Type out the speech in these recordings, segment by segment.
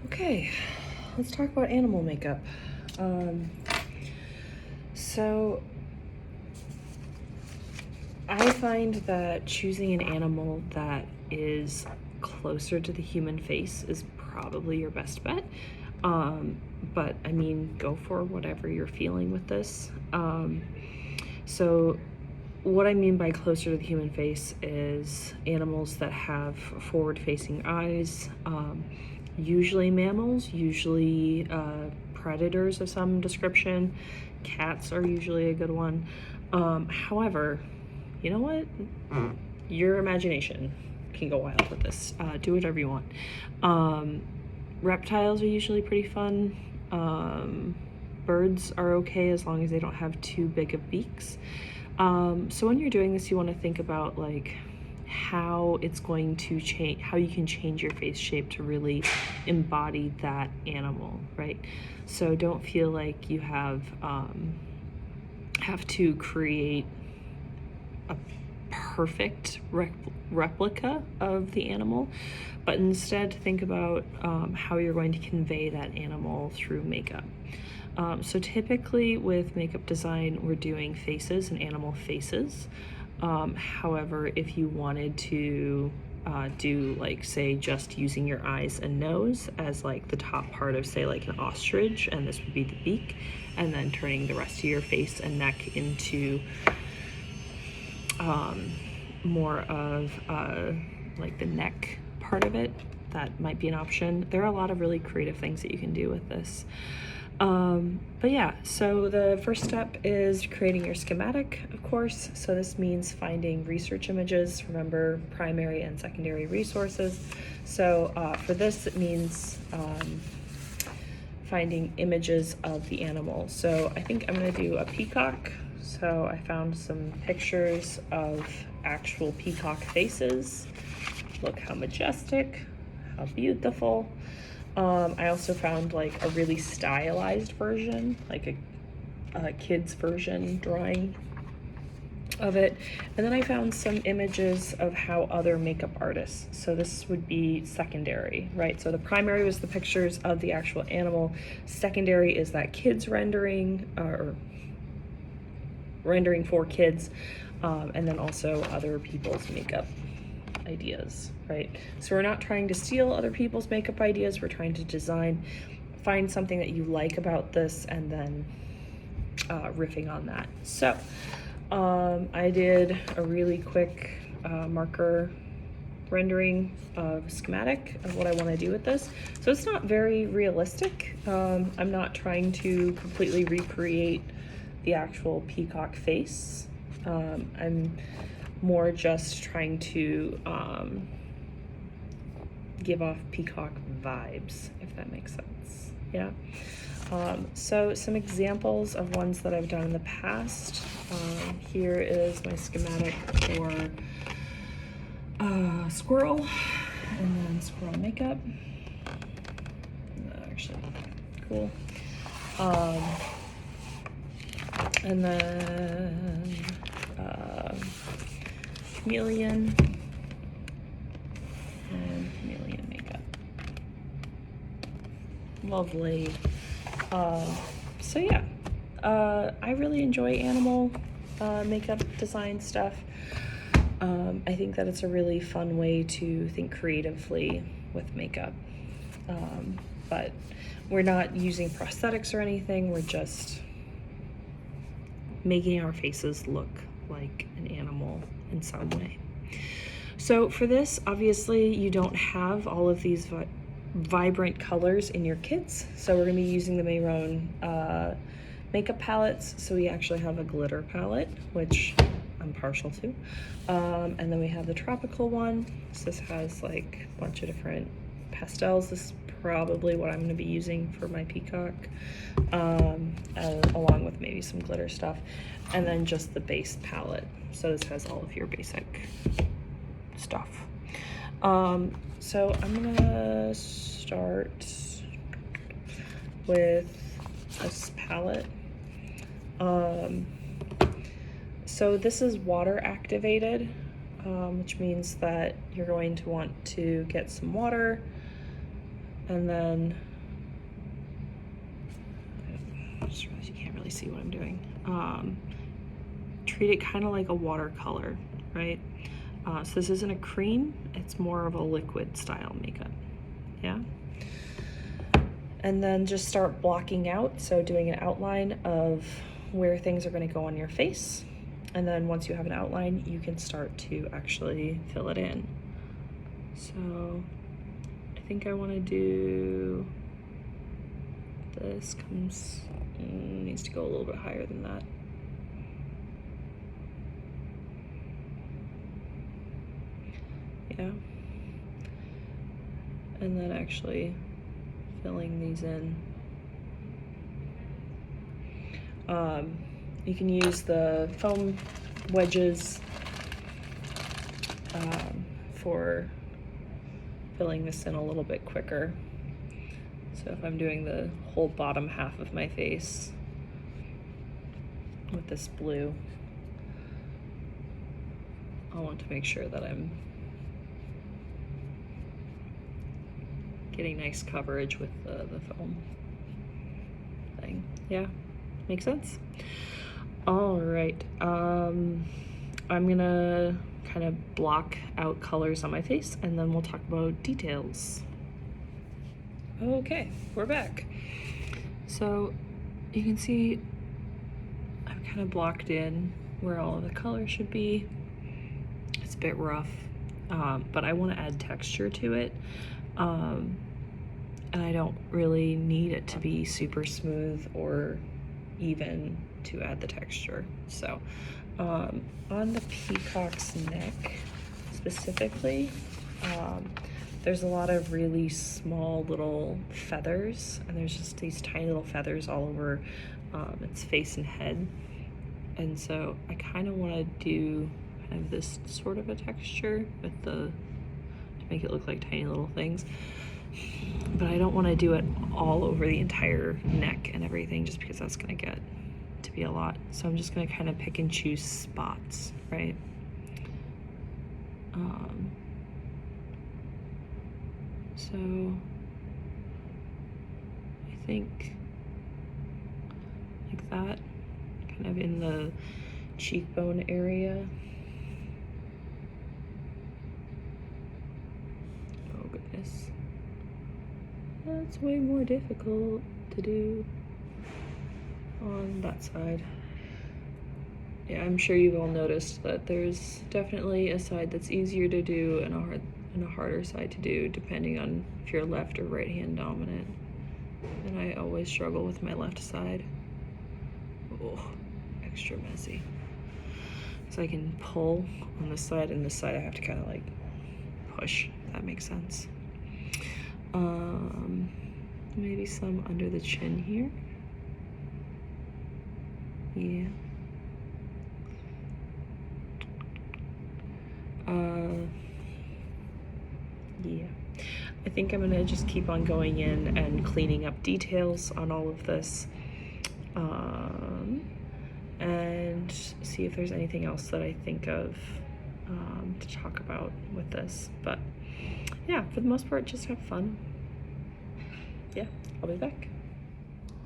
Okay, let's talk about animal makeup. So I find that choosing an animal that is closer to the human face is probably your best bet. But I mean, go for whatever you're feeling with this. So what I mean by closer to the human face is animals that have forward-facing eyes, usually mammals, usually predators of some description. Cats are usually a good one. However, you know what? Your imagination can go wild with this. Do whatever you want. Reptiles are usually pretty fun. Birds are okay as long as they don't have too big of beaks. So when you're doing this, you want to think about like how it's going to change, how you can change your face shape to really embody that animal, right? So don't feel like you have to create a perfect replica of the animal, but instead think about how you're going to convey that animal through makeup. So typically with makeup design, we're doing faces and animal faces. However, if you wanted to do like, say, just using your eyes and nose as like the top part of, say, like an ostrich, and this would be the beak, and then turning the rest of your face and neck into more of like the neck part of it, that might be an option. There are a lot of really creative things that you can do with this. But yeah, so the first step is creating your schematic, of course. So this means finding research images. Remember, primary and secondary resources. So for this, it means finding images of the animal. So I think I'm gonna do a peacock. So I found some pictures of actual peacock faces. Look how majestic, how beautiful. I also found like a really stylized version, like a kid's version drawing of it. And then I found some images of how other makeup artists, so this would be secondary, right? So the primary was the pictures of the actual animal. Secondary is that kids rendering, or rendering for kids, and then also other people's makeup ideas, right? So we're not trying to steal other people's makeup ideas, we're trying to find something that you like about this, and then riffing on that. So I did a really quick marker rendering of schematic of what I want to do with this. So it's not very realistic. I'm not trying to completely recreate the actual peacock face. I'm more just trying to give off peacock vibes, if that makes sense. Yeah. So some examples of ones that I've done in the past. Here is my schematic for squirrel, and then squirrel makeup. Actually, cool. And then chameleon and chameleon makeup. Lovely. So yeah, I really enjoy animal makeup design stuff. I think that it's a really fun way to think creatively with makeup. But we're not using prosthetics or anything, we're just making our faces look like an animal in some way. So for this, obviously you don't have all of these vibrant colors in your kits, so we're gonna be using the Mehron makeup palettes. So we actually have a glitter palette, which I'm partial to, and then we have the tropical one. So this has like a bunch of different pastels. This is probably what I'm going to be using for my peacock, along with maybe some glitter stuff, and then just the base palette. So this has all of your basic stuff. So I'm gonna start with this palette. So this is water activated, which means that you're going to want to get some water, And then, I just realized you can't really see what I'm doing. Treat it kind of like a watercolor, right? So this isn't a cream, it's more of a liquid style makeup, yeah? And then just start blocking out, so doing an outline of where things are gonna go on your face. And then once you have an outline, you can start to actually fill it in. So I think I wanna do, this needs to go a little bit higher than that. Yeah. And then actually filling these in. You can use the foam wedges for filling this in a little bit quicker. So if I'm doing the whole bottom half of my face with this blue, I want to make sure that I'm getting nice coverage with the foam thing. Yeah, makes sense? All right, I'm gonna kind of block out colors on my face and then we'll talk about details. Okay, we're back. So you can see I've kind of blocked in where all of the color should be. It's a bit rough, but I want to add texture to it. And I don't really need it to be super smooth or even to add the texture. So on the peacock's neck specifically, there's a lot of really small little feathers, and there's just these tiny little feathers all over its face and head. And so I kind of want to do kind of this sort of a texture with to make it look like tiny little things. But I don't want to do it all over the entire neck and everything, just because that's going to get to be a lot. So I'm just going to kind of pick and choose spots, right? So I think like that, kind of in the cheekbone area. Oh goodness. That's way more difficult to do on that side. Yeah, I'm sure you've all noticed that there's definitely a side that's easier to do and a harder side to do, depending on if you're left or right hand dominant. And I always struggle with my left side. Oh, extra messy. So I can pull on this side, and this side I have to kind of like push, if that makes sense. Maybe some under the chin here. Yeah. Yeah. I think I'm gonna just keep on going in and cleaning up details on all of this, and see if there's anything else that I think of to talk about with this. But yeah, for the most part, just have fun. Yeah, I'll be back.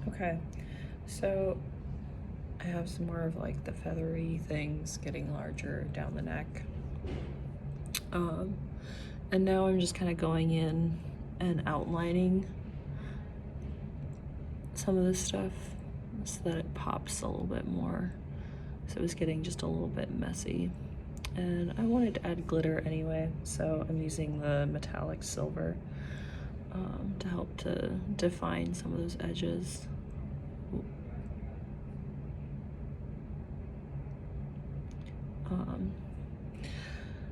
Okay, so I have some more of like the feathery things getting larger down the neck. And now I'm just kind of going in and outlining some of this stuff so that it pops a little bit more. So it was getting just a little bit messy. And I wanted to add glitter anyway, so I'm using the metallic silver to help to define some of those edges.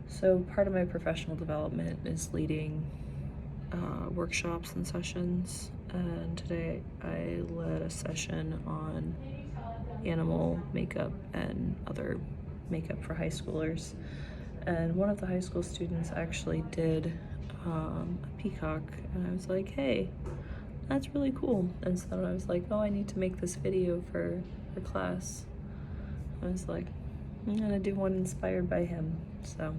So part of my professional development is leading workshops and sessions, and today I led a session on animal makeup and other makeup for high schoolers. And one of the high school students actually did a peacock, and I was like, hey, that's really cool. And so I was like, oh, I need to make this video for class. I was like, I'm gonna do one inspired by him. So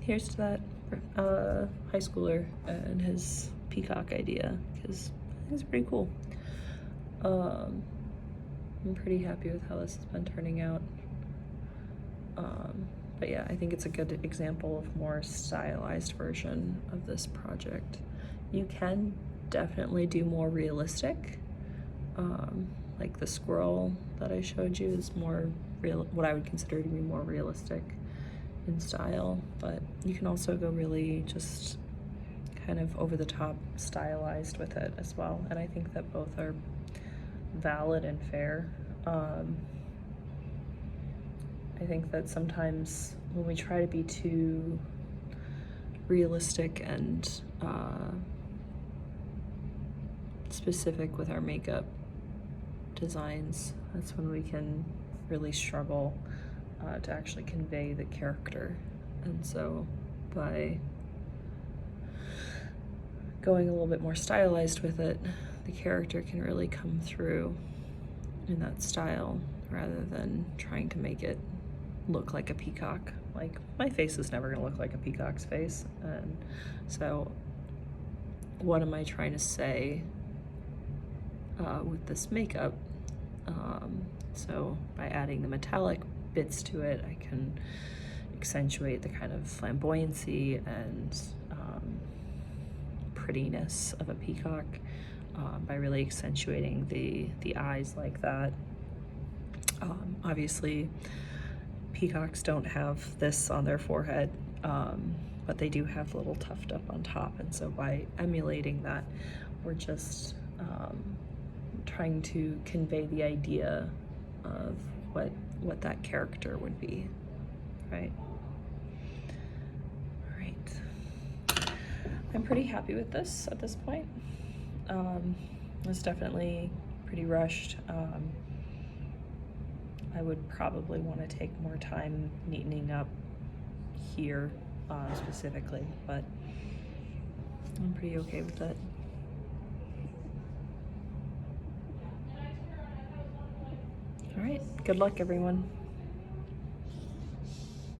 here's to that high schooler and his peacock idea because it's pretty cool. I'm pretty happy with how this has been turning out. But yeah, I think it's a good example of more stylized version of this project. You can definitely do more realistic. Like the squirrel that I showed you is more real, what I would consider to be more realistic in style, but you can also go really just kind of over the top stylized with it as well, and I think that both are valid and fair. I think that sometimes when we try to be too realistic and specific with our makeup designs, that's when we can really struggle to actually convey the character. And so by going a little bit more stylized with it, the character can really come through in that style rather than trying to make it look like a peacock. Like, my face is never gonna look like a peacock's face, and so what am I trying to say with this makeup? So by adding the metallic bits to it, I can accentuate the kind of flamboyancy and prettiness of a peacock by really accentuating the eyes like that. Obviously, peacocks don't have this on their forehead, but they do have a little tuft up on top, and so by emulating that, we're just trying to convey the idea of what that character would be, right? All right. I'm pretty happy with this at this point. It's definitely pretty rushed. I would probably want to take more time neatening up here specifically, but I'm pretty okay with it. All right, good luck everyone.